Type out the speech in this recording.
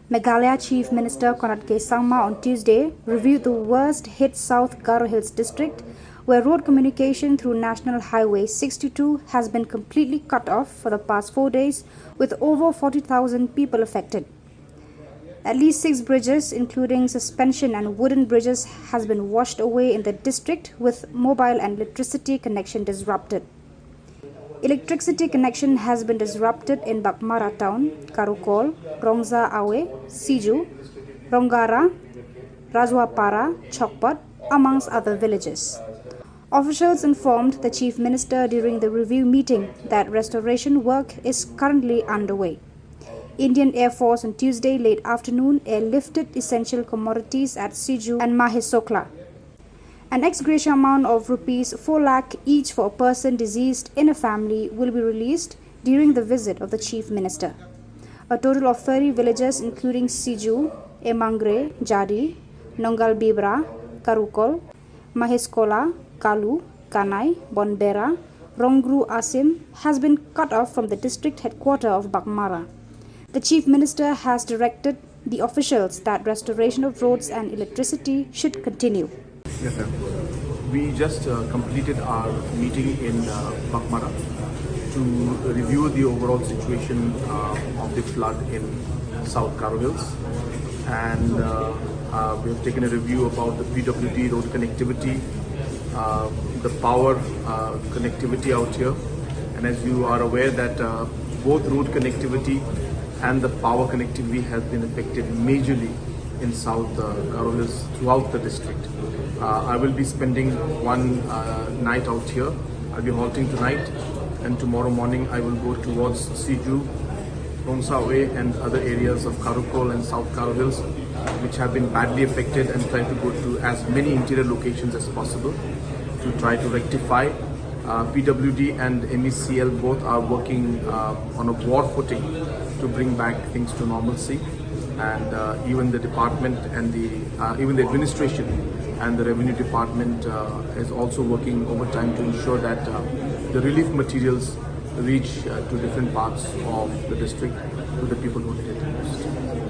Meghalaya Chief Minister Konat K. Sangma on Tuesday reviewed the worst-hit South Garo Hills district, where road communication through National Highway 62 has been completely cut off for the past 4 days, with over 40,000 people affected. At least 6 bridges, including suspension and wooden bridges, has been washed away in the district, with mobile and electricity connection disrupted. Electricity connection has been disrupted in Bakmara town, Karukol, Rongza Awe, Siju, Rongara, Rajwapara, Chokpot, amongst other villages. Officials informed the Chief Minister during the review meeting that restoration work is currently underway. Indian Air Force on Tuesday late afternoon airlifted essential commodities at Siju and Mahesokla. An ex gratia amount of rupees 4 lakh each for a person deceased in a family will be released during the visit of the Chief Minister. A total of 30 villages including Siju, Emangre, Jadi, Nongal Bibra, Karukol, Maheskola, Kalu, Kanai, Bonbera, Rongru Asim has been cut off from the district headquarters of Bakmara. The Chief Minister has directed the officials that restoration of roads and electricity should continue. Yes, sir. We just completed our meeting in Bakmara to review the overall situation of the flood in South Garo Hills, and we have taken a review about the PWD road connectivity, the power connectivity out here, and as you are aware that both road connectivity and the power connectivity has been affected majorly in South Garo Hills throughout the district. I will be spending one night out here. I'll be halting tonight, and tomorrow morning I will go towards Siju, Rongsawe and other areas of Karukol and South Garo Hills which have been badly affected, and try to go to as many interior locations as possible to try to rectify. PWD and MECL both are working on a war footing to bring back things to normalcy, and even the department and even the administration and the revenue department is also working overtime to ensure that the relief materials reach to different parts of the district to the people who need it most.